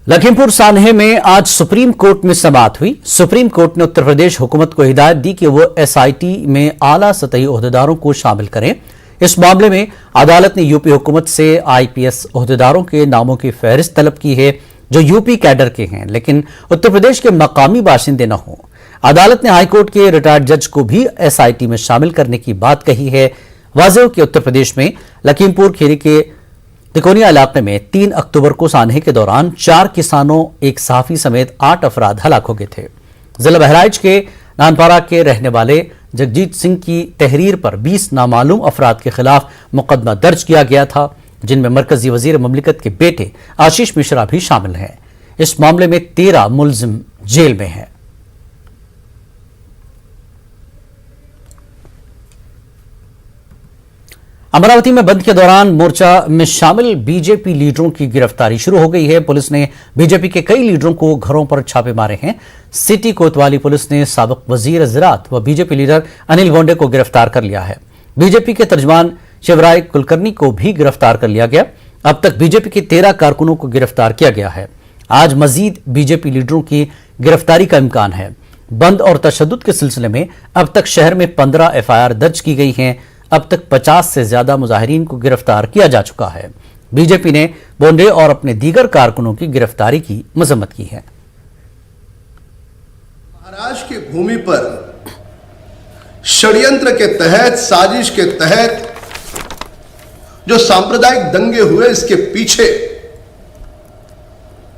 लखीमपुर सान्हे में आज supreme court में समाअत हुई। सुप्रीम कोर्ट ने उत्तर प्रदेश हुकूमत को हिदायत दी कि वो एसआईटी में आला सतही ओहदेदारों को शामिल करें। इस मामले में अदालत ने यूपी हुकूमत से आईपीएस ओहदेदारों के नामों की फहरिस्त तलब की है जो यूपी कैडर के हैं लेकिन उत्तर प्रदेश के मकामी बाशिंदे न हों। अदालत ने हाईकोर्ट के रिटायर्ड जज को भी एसआईटी में शामिल करने की बात कही है। वाज़ेह कि उत्तर प्रदेश में लखीमपुर खीरी के तिकोनिया इलाके में 3 अक्टूबर को सान्हे के दौरान 4 किसानों, एक सहाफी समेत 8 अफराद हलाक हो गए थे। जिला बहराइच के नानपारा के रहने वाले जगजीत सिंह की तहरीर पर 20 नामालूम अफराद के खिलाफ मुकदमा दर्ज किया गया था, जिनमें मरकजी वजीर ममलिकत के बेटे आशीष मिश्रा भी शामिल हैं। इस मामले में 13 मुलजिम जेल में हैं। अमरावती में बंद के दौरान मोर्चा में शामिल बीजेपी लीडरों की गिरफ्तारी शुरू हो गई है। पुलिस ने बीजेपी के कई लीडरों को घरों पर छापे मारे हैं। सिटी कोतवाली पुलिस ने साबिक वजीर ज़राअत व बीजेपी लीडर अनिल गोंडे को गिरफ्तार कर लिया है। बीजेपी के तर्जमान शिवराय कुलकर्णी को भी गिरफ्तार कर लिया गया। अब तक बीजेपी के 13 कारकुनों को गिरफ्तार किया गया है। आज मजीद बीजेपी लीडरों की गिरफ्तारी का इम्कान है। बंद और तशद्दुद के सिलसिले में अब तक शहर में 15 एफआईआर दर्ज की गई हैं। अब तक 50 से ज्यादा मुजाहिरीन को गिरफ्तार किया जा चुका है। बीजेपी ने बोंडे और अपने दीगर कारकुनों की गिरफ्तारी की मजम्मत की है। महाराष्ट्र की भूमि पर षड्यंत्र के तहत, साजिश के तहत जो सांप्रदायिक दंगे हुए, इसके पीछे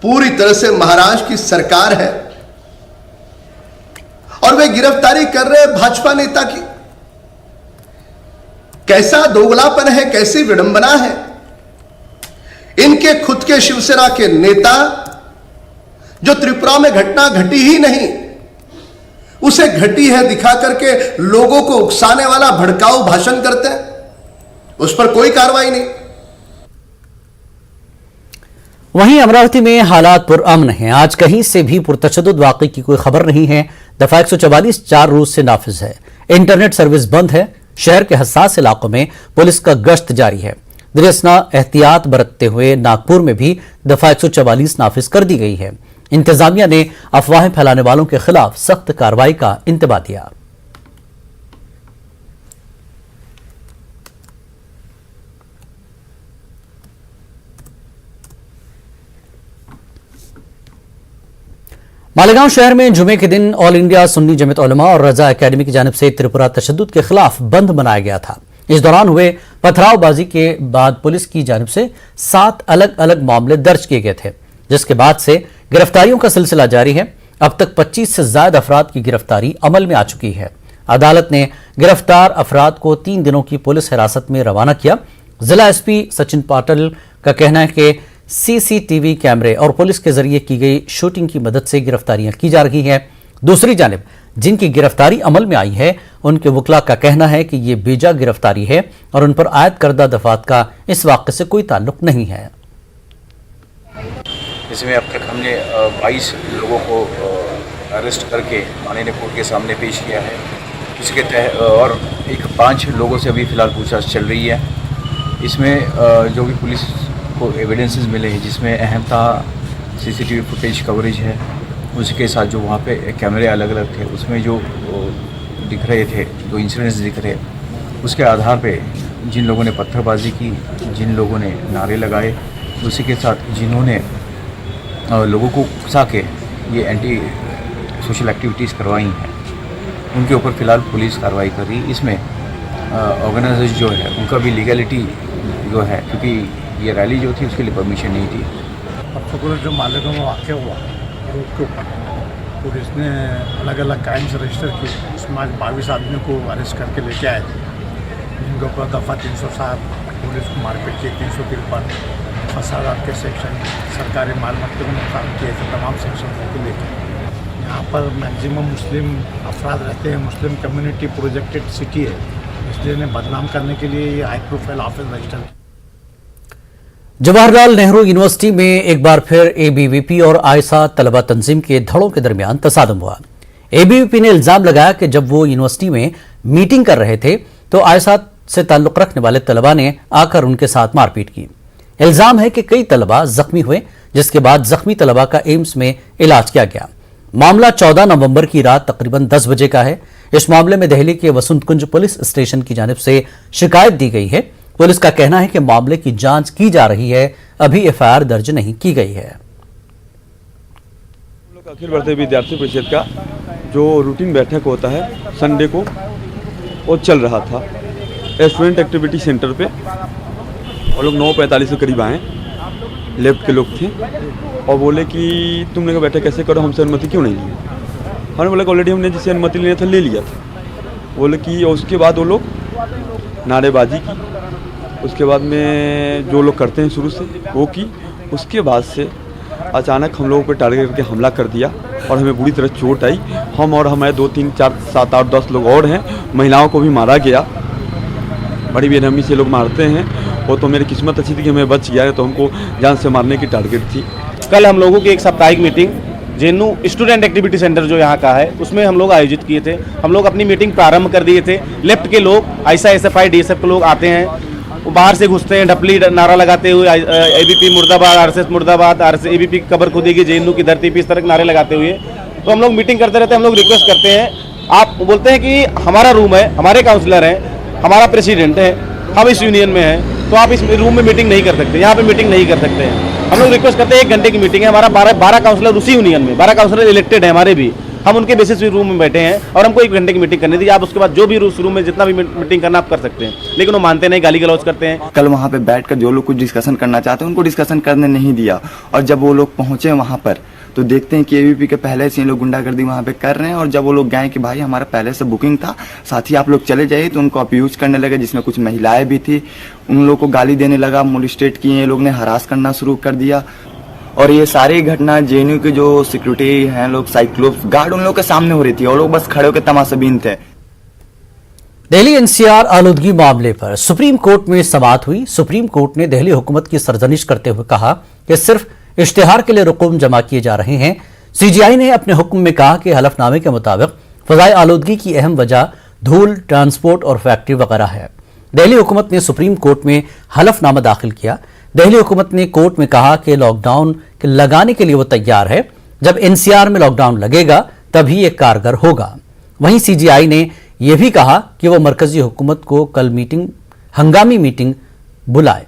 पूरी तरह से महाराष्ट्र की सरकार है और वे गिरफ्तारी कर रहे हैं भाजपा नेता की। कैसा दोगलापन है, कैसी विडंबना है। इनके खुद के शिवसेना के नेता जो त्रिपुरा में घटना घटी ही नहीं, उसे घटी है दिखा करके लोगों को उकसाने वाला भड़काऊ भाषण करते हैं, उस पर कोई कार्रवाई नहीं। वहीं अमरावती में हालात पुरअमन हैं। आज कहीं से भी पुरतशद्दुद वाक़े की कोई खबर नहीं है। दफा 144 4 रोज से नाफिज है। इंटरनेट सर्विस बंद है। शहर के हसास इलाकों में पुलिस का गश्त जारी है। दरियासना एहतियात बरतते हुए नागपुर में भी दफा 144 नाफिज कर दी गई है। इंतजामिया ने अफवाहें फैलाने वालों के खिलाफ सख्त कार्रवाई का इंतबा दिया। मालेगांव शहर में जुमे के दिन ऑल इंडिया सुन्नी जमीयत उलमा और रजा एकेडमी की जानिब से त्रिपुरा तशद्दुद के खिलाफ बंद मनाया गया था। इस दौरान हुए पथरावबाजी के बाद पुलिस की जानिब से 7 अलग अलग मामले दर्ज किए गए थे, जिसके बाद से गिरफ्तारियों का सिलसिला जारी है। अब तक 25 से ज्यादा अफराद की गिरफ्तारी अमल में आ चुकी है। अदालत ने गिरफ्तार अफराद को 3 दिनों की पुलिस हिरासत में रवाना किया। जिला एसपी सचिन पाटिल का कहना है कि सीसीटीवी कैमरे और पुलिस के जरिए की गई शूटिंग की मदद से गिरफ्तारियां की जा रही हैं। दूसरी जानिब जिनकी गिरफ्तारी अमल में आई है, उनके वकला का कहना है कि ये बेजा गिरफ्तारी है और उन पर आयद करदा दफात का इस वाक़े से कोई ताल्लुक नहीं है। इसमें अब तक हमने 22 लोगों को अरेस्ट करके माननीय कोर्ट के सामने पेश किया है। इसके तहत और 5 लोगों से अभी फ़िलहाल पूछताछ चल रही है। इसमें जो भी पुलिस को एविडेंसेस मिले हैं, जिसमें अहम था सीसीटीवी फुटेज कवरेज है, उसके साथ जो वहाँ पे कैमरे अलग अलग थे, उसमें जो दिख रहे थे, जो इंसिडेंट्स दिख रहे, उसके आधार पे जिन लोगों ने पत्थरबाजी की, जिन लोगों ने नारे लगाए, उसी के साथ जिन्होंने लोगों को उकसा के ये एंटी सोशल एक्टिविटीज़ करवाई हैं, उनके ऊपर फ़िलहाल पुलिस कार्रवाई कर रही है। इसमें ऑर्गेनाइजर्स जो है उनका भी लीगलिटी जो है, क्योंकि ये रैली जो थी उसके लिए परमिशन नहीं थी। अब जो मालेगांव में वाक़या हुआ रोड के ऊपर, पुलिस ने अलग अलग क्राइम्स रजिस्टर किए। उसमें आज 22 आदमियों को अरेस्ट करके लेके आए थे, जिनके ऊपर दफ़ा 307 पुलिस को मारपीट की, 353 फसादात के सेक्शन, सरकारी माल मत्ते को नुकसान किए थे, तमाम सेक्शन को लेकर। यहाँ पर मैक्सिमम मुस्लिम अफराद रहते हैं। मुस्लिम कम्युनिटी प्रोजेक्टेड सिटी है, इसलिए इन्हें बदनाम करने के लिए ये high profile office register. Jawaharlal Nehru university में एक बार फिर एबीवीपी और आयसा तलबा तंजीम के धड़ों के दरमियान तसादम हुआ। एबीवीपी ने इल्जाम लगाया कि जब वो यूनिवर्सिटी में मीटिंग कर रहे थे तो आयसा से ताल्लुक रखने वाले तलबा ने आकर उनके साथ मारपीट की। इल्जाम है कि कई तलबा जख्मी हुए, जिसके बाद जख्मी तलबा का एम्स में इलाज किया गया। मामला 14 नवंबर की रात तकरीबन 10 बजे का है। इस मामले में दिल्ली के वसंत कुंज पुलिस स्टेशन की जानिब से शिकायत दी गई है। पुलिस का कहना है कि मामले की जांच की जा रही है, अभी एफआईआर दर्ज नहीं की गई है। अखिल भारतीय विद्यार्थी परिषद का जो रूटीन बैठक होता है संडे को, वो चल रहा था स्टूडेंट एक्टिविटी सेंटर पे। और लोग 9:45 के करीब आए, लेफ्ट के लोग थे और बोले कि तुमने का बैठक कैसे करो, हमसे अनुमति क्यों नहीं ली। हमने बोला कि ऑलरेडी हमने जिसे अनुमति लेना था ले लिया था। बोले कि उसके बाद वो लोग नारेबाजी की, उसके बाद में जो लोग करते हैं शुरू से वो की। उसके बाद से अचानक हम लोगों पर टारगेट करके हमला कर दिया और हमें बुरी तरह चोट आई। हम और हमारे 2, 3, 4, 7, 8, 10 लोग और हैं। महिलाओं को भी मारा गया, बड़ी बेरहमी से लोग मारते हैं। वो तो मेरी किस्मत अच्छी थी कि हमें बच गया, तो हमको जान से मारने की टारगेट थी। कल हम लोगों की एक साप्ताहिक meeting JNU student activity centre जो यहाँ का है उसमें हम लोग आयोजित किए थे। हम लोग अपनी मीटिंग प्रारंभ कर दिए थे। लेफ्ट के लोग आईसा एसएफआई डीएसएफ के लोग आते हैं, वो बाहर से घुसते हैं, ढपली नारा लगाते हुए एबीपी मुर्दाबाद, आरएसएस मुर्दाबाद, एबीपी कबर खुदेगी, जेएनयू की धरती पे, इस तरह के नारे लगाते हुए तो हम लोग मीटिंग करते रहते हैं। हम लोग रिक्वेस्ट करते हैं, आप बोलते हैं कि हमारा रूम है, हमारे काउंसलर हैं, हमारा प्रेसिडेंट है, हम इस यूनियन में हैं, तो आप इस रूम में मीटिंग नहीं कर सकते, यहाँ पे मीटिंग नहीं कर सकते हैं। हम लोग रिक्वेस्ट करते हैं, 1 घंटे की मीटिंग है, हमारा 12 काउंसलर उसी यूनियन में, 12 काउंसलर इलेक्टेड है हमारे भी, हम उनके बेसिस पे रूम में बैठे हैं और हमको 1 घंटे की मीटिंग करनी थी। आप उसके बाद जो भी उस रूम में जितना भी मीटिंग करना आप कर सकते हैं, लेकिन वो मानते नहीं, गाली गलौज करते हैं। कल वहाँ पे बैठकर जो लोग कुछ डिस्कशन करना चाहते हैं उनको डिस्कशन करने नहीं दिया। और जब वो लोग पहुंचे वहाँ पर तो देखते हैं कि एबीपी के पहले से लोग गुंडागर्दी वहाँ पे कर रहे हैं। और जब वो लोग गए कि भाई हमारा पहले से बुकिंग था, साथ ही आप लोग चले जाइए, तो उनको अब्यूज करने लगे, जिसमें कुछ महिलाएं भी थी। उन लोगों को गाली देने लगा, मोलिस्टेट किए, ये लोग ने हरास करना शुरू कर दिया। और ये सारी घटना जेएनयू के जो सिक्योरिटी हैं लोग, साइक्लोप्स गार्ड, उन लोग के सामने हो रही थी और लोग बस खड़े होकर तमाशाबीन थे। दिल्ली एनसीआर आलूदगी मामले पर सुप्रीम कोर्ट में समाअत हुई। सुप्रीम कोर्ट ने दिल्ली हुकूमत की सरजनिश करते हुए कहा कि सिर्फ इश्तिहार के लिए रकूम जमा किए जा रहे हैं। सीजीआई ने अपने हुक्म में कहा कि हलफनामे के मुताबिक फजाई आलूदगी की अहम वजह धूल, ट्रांसपोर्ट और फैक्ट्री वगैरह है। दिल्ली हुकूमत ने सुप्रीम कोर्ट में हलफनामा दाखिल किया। दिल्ली हुकूमत ने कोर्ट में कहा कि लॉकडाउन लगाने के लिए वो तैयार है, जब एनसीआर में लॉकडाउन लगेगा तभी ये कारगर होगा। वहीं सीजीआई ने यह भी कहा कि वो मरकजी हुकूमत को कल हंगामी मीटिंग बुलाए।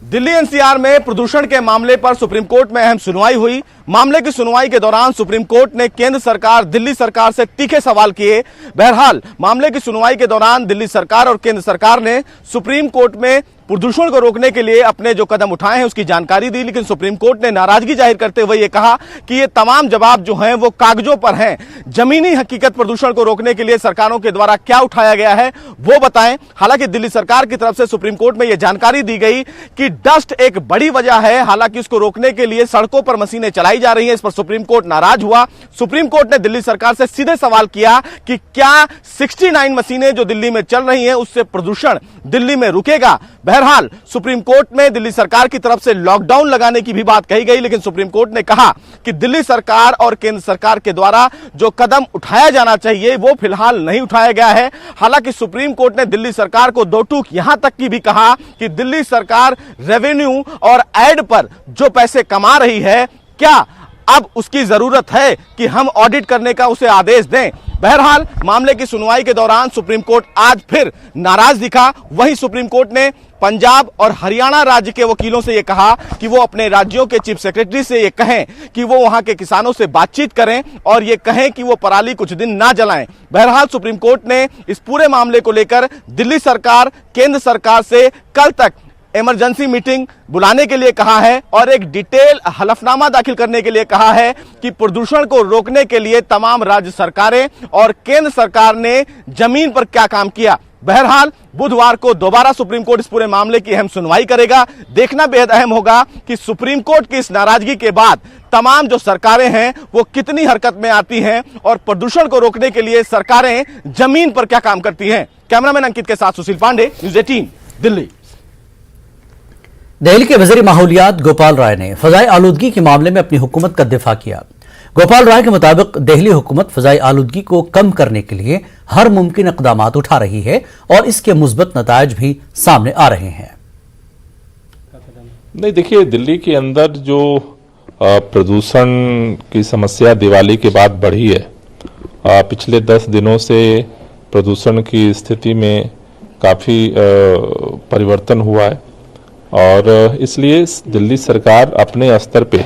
दिल्ली एनसीआर में प्रदूषण के मामले पर सुप्रीम कोर्ट में अहम सुनवाई हुई। मामले की सुनवाई के दौरान सुप्रीम कोर्ट ने केंद्र सरकार, दिल्ली सरकार से तीखे सवाल किए। बहरहाल मामले की सुनवाई के दौरान दिल्ली सरकार और केंद्र सरकार ने सुप्रीम कोर्ट में प्रदूषण को रोकने के लिए अपने जो कदम उठाए हैं उसकी जानकारी दी, लेकिन सुप्रीम कोर्ट ने नाराजगी जाहिर करते हुए यह कहा कि ये तमाम जवाब जो हैं वो कागजों पर हैं। जमीनी हकीकत प्रदूषण को रोकने के लिए सरकारों के द्वारा क्या उठाया गया है वो बताएं। हालांकि दिल्ली सरकार की तरफ से सुप्रीम कोर्ट में यह जानकारी दी गई कि डस्ट एक बड़ी वजह है, हालांकि उसको रोकने के लिए सड़कों पर मशीनें चलाई जा रही हैं। इस पर सुप्रीम कोर्ट नाराज हुआ। सुप्रीम कोर्ट ने दिल्ली सरकार से सीधे सवाल किया कि क्या 69 मशीनें जो दिल्ली में चल रही हैं उससे प्रदूषण दिल्ली में रुकेगा। बहरहाल सुप्रीम कोर्ट में दिल्ली सरकार की तरफ से लॉकडाउन लगाने की भी बात कही गई, लेकिन सुप्रीम कोर्ट ने कहा कि दिल्ली सरकार और केंद्र सरकार के द्वारा जो कदम उठाया जाना चाहिए वो फिलहाल नहीं उठाया गया है। हालांकि सुप्रीम कोर्ट ने दिल्ली सरकार को दो टूक यहां तक की भी कहा कि दिल्ली सरकार रेवेन्यू और एड पर जो पैसे कमा रही है, क्या अब उसकी जरूरत है कि हम ऑडिट करने का उसे आदेश दें। बहरहाल मामले की सुनवाई के दौरान सुप्रीम कोर्ट आज फिर नाराज दिखा। वहीं सुप्रीम कोर्ट ने पंजाब और हरियाणा राज्य के वकीलों से यह कहा कि वो अपने राज्यों के चीफ सेक्रेटरी से यह कहें कि वो वहां के किसानों से बातचीत करें और ये कहें कि वो पराली कुछ दिन ना जलाएं। बहरहाल सुप्रीम कोर्ट ने इस पूरे मामले को लेकर दिल्ली सरकार, केंद्र सरकार से कल तक इमरजेंसी मीटिंग बुलाने के लिए कहा है और एक डिटेल हलफनामा दाखिल करने के लिए कहा है कि प्रदूषण को रोकने के लिए तमाम राज्य सरकारें और केंद्र सरकार ने जमीन पर क्या काम किया। बहरहाल बुधवार को दोबारा सुप्रीम कोर्ट इस पूरे मामले की अहम सुनवाई करेगा। देखना बेहद अहम होगा कि सुप्रीम कोर्ट की इस नाराजगी के बाद तमाम जो सरकारें हैं वो कितनी हरकत में आती हैं और प्रदूषण को रोकने के लिए सरकारें जमीन पर क्या काम करती हैं। कैमरामैन अंकित के साथ सुशील पांडे, न्यूज़ 18 दिल्ली। दिल्ली के वजीर माहौलियात गोपाल राय ने फजाई आलूदगी के मामले में अपनी हुकूमत का दिफा किया। गोपाल राय के मुताबिक दिल्ली हुकूमत फजाई आलूदगी को कम करने के लिए हर मुमकिन इक़दाम उठा रही है और इसके मुस्बत नतायज भी सामने आ रहे हैं। नहीं, देखिए, दिल्ली के अंदर जो प्रदूषण की समस्या दिवाली के बाद बढ़ी है, पिछले 10 दिनों से प्रदूषण की स्थिति में काफ़ी परिवर्तन हुआ है और इसलिए दिल्ली सरकार अपने स्तर पे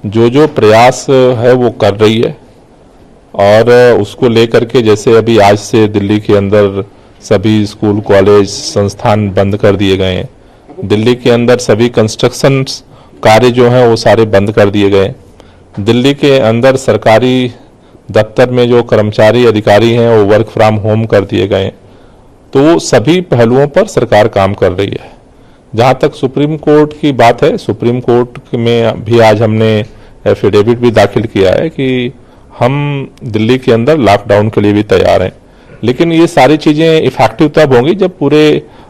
जो प्रयास है वो कर रही है और उसको लेकर के जैसे अभी आज से दिल्ली के अंदर सभी स्कूल, कॉलेज, संस्थान बंद कर दिए गए हैं। दिल्ली के अंदर सभी कंस्ट्रक्शन कार्य जो हैं वो सारे बंद कर दिए गए। दिल्ली के अंदर सरकारी दफ्तर में जो कर्मचारी अधिकारी हैं वो वर्क फ्रॉम होम कर दिए गए। तो सभी पहलुओं पर सरकार काम कर रही है। जहां तक सुप्रीम कोर्ट की बात है, सुप्रीम कोर्ट में भी आज हमने एफिडेविट भी दाखिल किया है कि हम दिल्ली के अंदर लॉकडाउन के लिए भी तैयार हैं, लेकिन ये सारी चीजें इफेक्टिव तब होंगी जब पूरे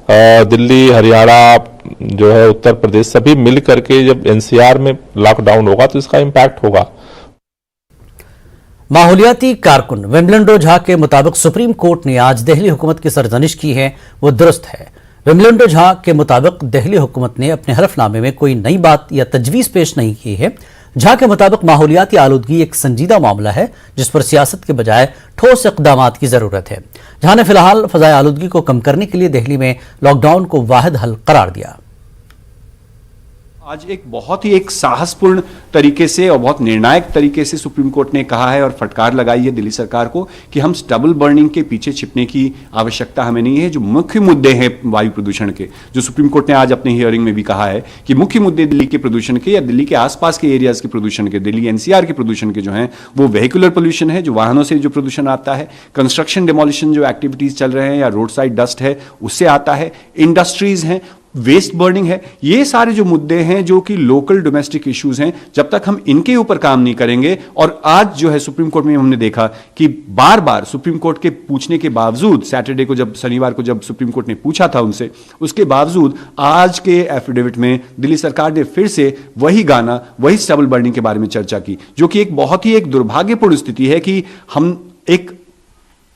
दिल्ली, हरियाणा जो है, उत्तर प्रदेश सभी मिल करके जब एनसीआर में लॉकडाउन होगा तो इसका इम्पैक्ट होगा। माहौलियाती कारकुन विमलेंद्र झा के मुताबिक सुप्रीम कोर्ट ने आज दिल्ली हुकूमत की सरजनिश की है वो दुरुस्त है। विमलेंद्र झा के मुताबिक दिल्ली हुकूमत ने अपने हलफनामे में कोई नई बात या तजवीज पेश नहीं की है। झा के मुताबिक माहौलियाती आलूदगी एक संजीदा मामला है जिस पर सियासत के बजाय ठोस इक़दाम की जरूरत है। झा ने फिलहाल फजाई आलूदगी को कम करने के लिए दिल्ली में लॉकडाउन को वाहिद हल करार दिया। आज एक बहुत ही एक साहसपूर्ण तरीके से और बहुत निर्णायक तरीके से सुप्रीम कोर्ट ने कहा है और फटकार लगाई है दिल्ली सरकार को कि हम स्टबल बर्निंग के पीछे छिपने की आवश्यकता हमें नहीं है। जो मुख्य मुद्दे हैं वायु प्रदूषण के, जो सुप्रीम कोर्ट ने आज अपने हियरिंग में भी कहा है कि मुख्य मुद्दे दिल्ली के प्रदूषण के या दिल्ली के आसपास के एरियाज के प्रदूषण के, दिल्ली एनसीआर के प्रदूषण के जो हैं वो वेहिकुलर पोल्यूशन है, जो वाहनों से जो प्रदूषण आता है, कंस्ट्रक्शन डिमोलिशन जो एक्टिविटीज चल रहे हैं या रोड साइड डस्ट है उससे आता है, इंडस्ट्रीज हैं, वेस्ट बर्निंग है। ये सारे जो मुद्दे हैं जो कि लोकल डोमेस्टिक इश्यूज हैं, जब तक हम इनके ऊपर काम नहीं करेंगे, और आज जो है सुप्रीम कोर्ट में हमने देखा कि बार बार सुप्रीम कोर्ट के पूछने के बावजूद, सैटरडे को जब शनिवार को जब सुप्रीम कोर्ट ने पूछा था उनसे, उसके बावजूद आज के एफिडेविट में दिल्ली सरकार ने फिर से वही गाना, वही स्टबल बर्निंग के बारे में चर्चा की, जो कि एक बहुत ही एक दुर्भाग्यपूर्ण स्थिति है कि हम एक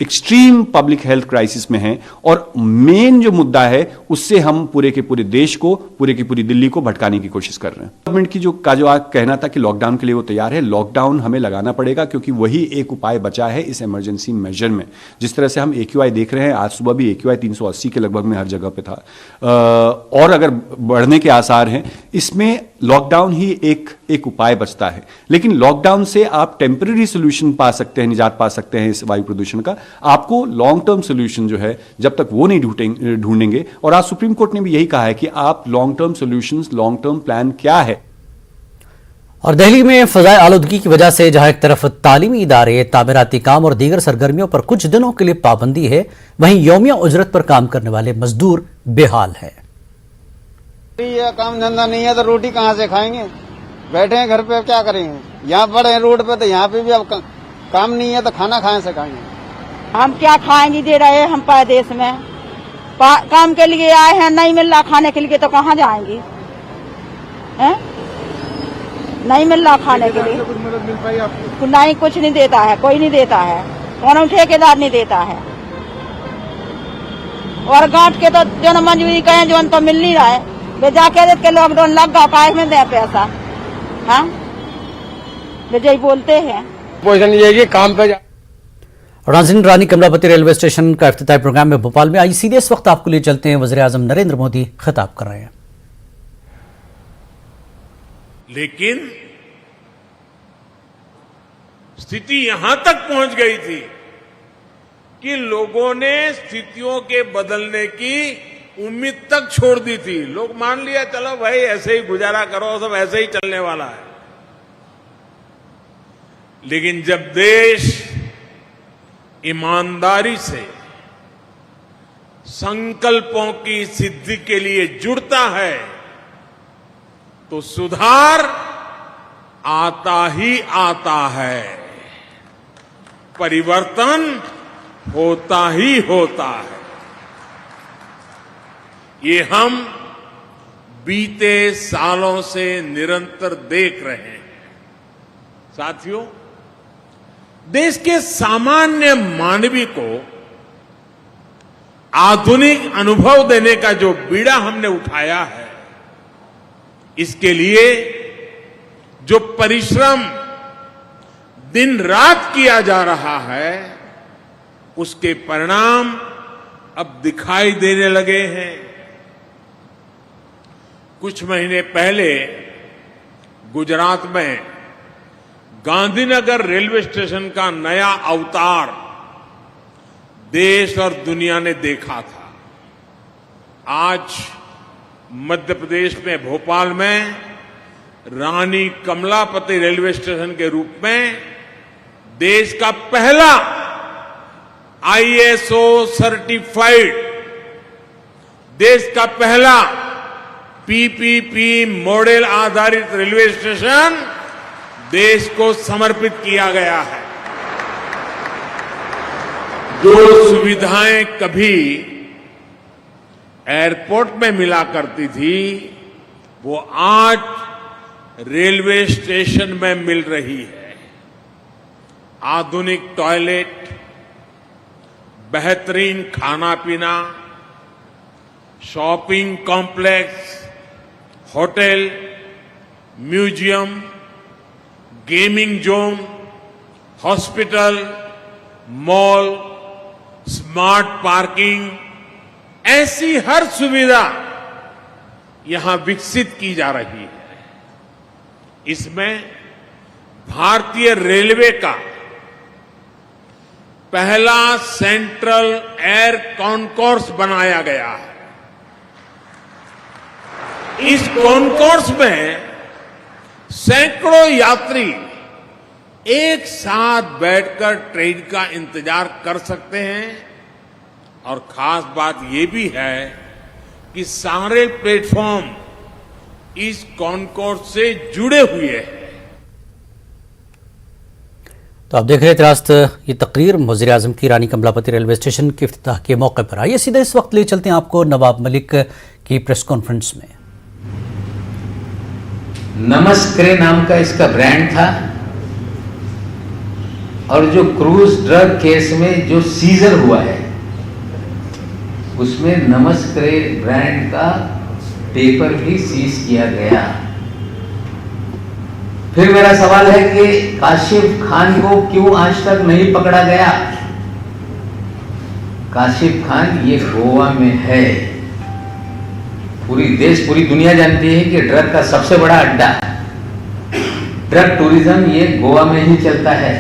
एक्सट्रीम पब्लिक हेल्थ क्राइसिस में हैं और मेन जो मुद्दा है उससे हम पूरे के पूरे देश को, पूरे की पूरी दिल्ली को भटकाने की कोशिश कर रहे हैं। गवर्नमेंट की जो कहना था कि लॉकडाउन के लिए वो तैयार है, लॉकडाउन हमें लगाना पड़ेगा क्योंकि वही एक उपाय बचा है इस इमरजेंसी मेजर में। जिस तरह से हम AQI देख रहे हैं, आज सुबह भी AQI 380 के लगभग में हर जगह पे था और अगर बढ़ने के आसार हैं, इसमें लॉकडाउन ही एक उपाय बचता है। लेकिन लॉकडाउन से आप टेम्पररी सोल्यूशन पा सकते हैं, निजात पा सकते हैं इस वायु प्रदूषण का। आपको लॉन्ग टर्म सोल्यूशन जो है जब तक वो नहीं ढूंढेंगे, और आज सुप्रीम कोर्ट ने भी यही कहा है कि आप long term solutions, long term plan क्या है। और दिल्ली में फजाई आलूदगी की वजह से जहां एक तरफ तालीमी इदारे, तामीराती काम और दीगर सरगर्मियों पर कुछ दिनों के लिए पाबंदी है, वहीं यौमिया उजरत पर काम करने वाले मजदूर बेहाल है। ये काम धंधा नहीं है तो रोटी कहाँ से खाएंगे? बैठे हैं घर पे, क्या करेंगे? यहाँ पड़े हैं रोड पे, तो यहाँ पे भी अब काम नहीं है तो खाना कहाँ से खाएंगे? हम क्या खाएंगे? दे रहे हैं हम परदेश में काम के लिए आए हैं, नहीं मिल रहा खाने के लिए तो कहाँ जाएंगे? हैं? नहीं मिल रहा खाने के लिए, कुछ मदद मिल पाई आपको? नहीं, कुछ नहीं देता है, कोई नहीं देता है, कौन ठेकेदार नहीं देता है। और गांठ के तो जो मजबूरी कहें जो तो मिल नहीं रहा है, वे जाके देख के लॉकडाउन लग गया, काय में दे पैसा? हाँ, वे यही बोलते हैं। काम पे राजधानी रानी कमलापति रेलवे स्टेशन का इफ्तिताही प्रोग्राम में भोपाल में आई सीधे इस वक्त आपको लिए चलते हैं। वज़ीर आज़म नरेंद्र मोदी खिताब कर रहे हैं। लेकिन स्थिति यहां तक पहुंच गई थी कि लोगों ने स्थितियों के बदलने की उम्मीद तक छोड़ दी थी। लोग मान लिया चलो भाई ऐसे ही गुजारा करो, सब ऐसे ही चलने वाला है। लेकिन जब देश ईमानदारी से संकल्पों की सिद्धि के लिए जुड़ता है तो सुधार आता ही आता है, परिवर्तन होता ही होता है। ये हम बीते सालों से निरंतर देख रहे हैं। साथियों, देश के सामान्य मानवी को आधुनिक अनुभव देने का जो बीड़ा हमने उठाया है, इसके लिए जो परिश्रम दिन रात किया जा रहा है, उसके परिणाम अब दिखाई देने लगे हैं। कुछ महीने पहले गुजरात में गांधीनगर रेलवे स्टेशन का नया अवतार देश और दुनिया ने देखा था। आज मध्य प्रदेश में भोपाल में रानी कमलापति रेलवे स्टेशन के रूप में देश का पहला ISO सर्टिफाइड, देश का पहला PPP मॉडल आधारित रेलवे स्टेशन देश को समर्पित किया गया है। जो सुविधाएं कभी एयरपोर्ट में मिला करती थी, वो आज रेलवे स्टेशन में मिल रही है। आधुनिक टॉयलेट, बेहतरीन खाना पीना, shopping complex, hotel, museum, gaming zone, hospital, mall, smart parking, ऐसी हर सुविधा यहां विकसित की जा रही है। इसमें भारतीय रेलवे का पहला सेंट्रल एयर कॉन्कोर्स बनाया गया है। इस कॉन्कोर्स में सैकड़ों यात्री एक साथ बैठकर ट्रेन का इंतजार कर सकते हैं, और खास बात यह भी है कि सारे प्लेटफॉर्म इस कॉन्कोर्स से जुड़े हुए हैं। तो आप देख रहे थे रास्त ये तकरीर वज़ीर आज़म की रानी कमलापति रेलवे स्टेशन के इफ्तिताह के मौके पर। आइए सीधे इस वक्त ले चलते हैं आपको नवाब मलिक की प्रेस कॉन्फ्रेंस में। नमस्क्रे नाम का इसका ब्रांड था, और जो क्रूज ड्रग केस में जो सीजर हुआ है, उसमें नमस्क्रे ब्रांड का पेपर भी सीज किया गया। फिर मेरा सवाल है कि काशिफ खान को क्यों आज तक नहीं पकड़ा गया? काशिफ खान ये गोवा में है। पूरी दुनिया जानती है कि ड्रग का सबसे बड़ा अड्डा, ड्रग टूरिज्म ये गोवा में ही चलता है।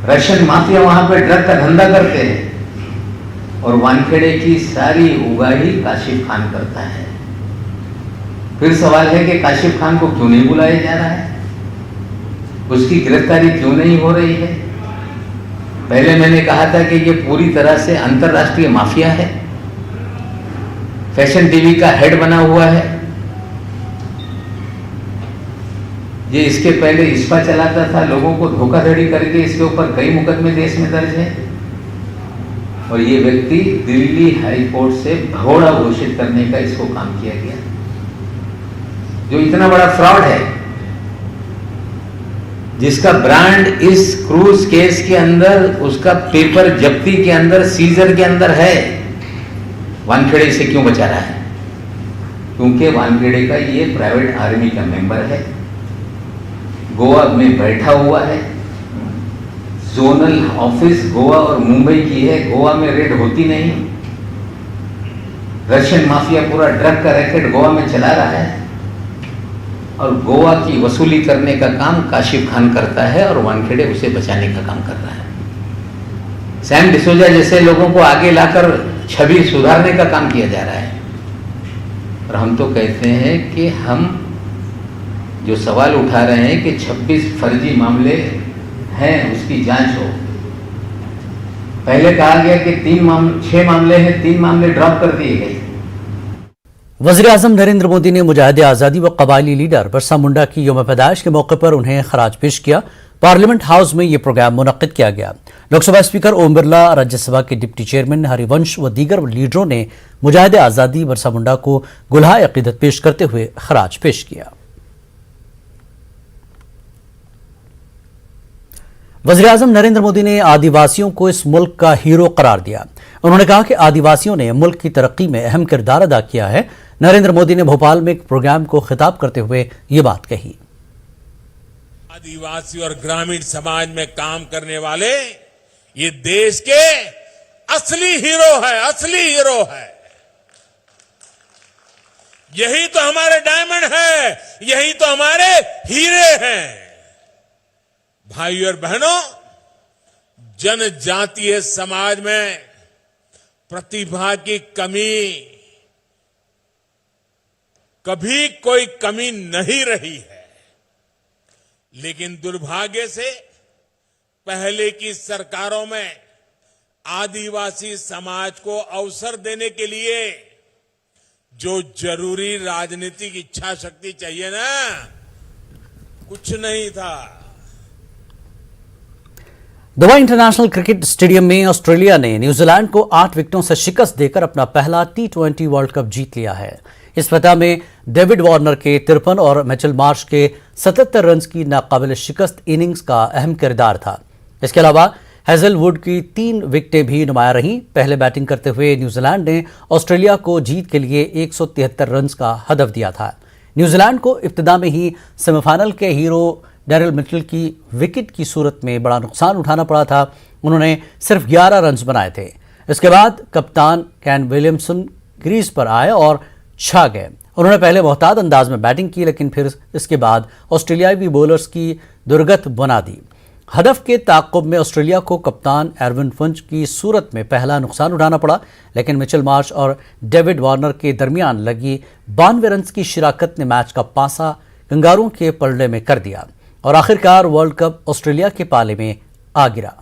रशियन माफिया वहां पे ड्रग का धंधा करते हैं, और वानखेड़े की सारी उगाही काशिफ खान करता है। फिर सवाल है कि काशिफ खान को क्यों नहीं बुलाया जा रहा है, उसकी गिरफ्तारी क्यों नहीं हो रही है? पहले मैंने कहा था कि ये पूरी तरह से अंतर्राष्ट्रीय माफिया है, फैशन टीवी का हेड बना हुआ है। ये इसके पहले इस्पा चलाता था, लोगों को धोखाधड़ी करके इसके ऊपर कई मुकदमे देश में दर्ज है, और ये व्यक्ति दिल्ली हाई कोर्ट से भगोड़ा घोषित करने का इसको काम किया गया। जो इतना बड़ा फ्रॉड है, जिसका ब्रांड इस क्रूज केस के अंदर, उसका पेपर जब्ती के अंदर, सीजर के अंदर है, वानखेड़े इसे क्यों बचा रहा है? क्योंकि वानखेड़े का ये प्राइवेट आर्मी का मेंबर है, गोवा में बैठा हुआ है। जोनल ऑफिस गोवा और मुंबई की है, गोवा में रेड होती नहीं। रशियन माफिया पूरा ड्रग का रैकेट गोवा में चला रहा है, और गोवा की वसूली करने का काम काशिफ खान करता है, और वानखेड़े उसे बचाने का काम कर रहा है। सैम डिसोजा जैसे लोगों को आगे लाकर छवि सुधारने का काम किया जा रहा है। और हम तो कहते हैं कि हम जो सवाल उठा रहे हैं कि 26 फर्जी मामले हैं, उसकी जांच हो। पहले कहा गया कि 6 मामले हैं, 3 मामले ड्रॉप कर दिए गए। वज़ीर आज़म नरेंद्र मोदी ने मुजाहिद आज़ादी व कबायली लीडर बिरसा मुंडा की यौम पैदाइश के मौके पर उन्हें खराज पेश किया। पार्लियामेंट हाउस में यह प्रोग्राम मुनक्किद किया गया। लोकसभा स्पीकर ओम बिरला, राज्यसभा के डिप्टी चेयरमैन हरिवंश व दीगर लीडरों ने मुजाहिद आज़ादी बिरसा मुंडा को गुलहाए अक़ीदत पेश करते हुए खराज पेश किया। वज़ीर-ए-आज़म नरेंद्र मोदी ने आदिवासियों को इस मुल्क का हीरो करार दिया। उन्होंने कहा कि आदिवासियों ने मुल्क की तरक्की में अहम किरदार अदा किया है। नरेंद्र मोदी ने भोपाल में एक प्रोग्राम को खिताब करते हुए ये बात कही। आदिवासी और ग्रामीण समाज में काम करने वाले ये देश के असली हीरो है, असली हीरो है। यही तो हमारे डायमंड है, यही तो हमारे हीरे हैं। भाई और बहनों, जनजातीय समाज में प्रतिभा की कमी कभी कोई कमी नहीं रही है, लेकिन दुर्भाग्य से पहले की सरकारों में आदिवासी समाज को अवसर देने के लिए जो जरूरी राजनीतिक इच्छा शक्ति चाहिए ना, कुछ नहीं था। दुबई इंटरनेशनल क्रिकेट स्टेडियम में ऑस्ट्रेलिया ने न्यूजीलैंड को 8 विकेटों से शिकस्त देकर अपना पहला T20 वर्ल्ड कप जीत लिया है। इस फतह में डेविड वार्नर के 53 और मिचेल मार्श के 77 रन की नाकाबिल शिकस्त इनिंग्स का अहम किरदार था। इसके अलावा हेजलवुड की 3 विकेटें भी नुमाया रहीं। पहले बैटिंग करते हुए न्यूजीलैंड ने ऑस्ट्रेलिया को जीत के लिए 173 रन का हदफ दिया था। न्यूजीलैंड को इब्तिदा में ही सेमीफाइनल के हीरो डैरिल मिचेल की विकेट की सूरत में बड़ा नुकसान उठाना पड़ा था। उन्होंने सिर्फ 11 रन बनाए थे। इसके बाद कप्तान केन विलियमसन क्रीज पर आए और छा गए। उन्होंने पहले मोहतात अंदाज में बैटिंग की, लेकिन फिर इसके बाद ऑस्ट्रेलियावी बॉलर्स की दुर्गत बना दी। हदफ के ताक़ुब में ऑस्ट्रेलिया को कप्तान एरविन फिंच की सूरत में पहला नुकसान उठाना पड़ा, लेकिन मिचेल मार्श और डेविड वार्नर के दरमियान लगी 92 रन की शिराकत ने मैच का पासा कंगारुओं के पलड़े में कर दिया और आखिरकार वर्ल्ड कप ऑस्ट्रेलिया के पाले में आ गिरा।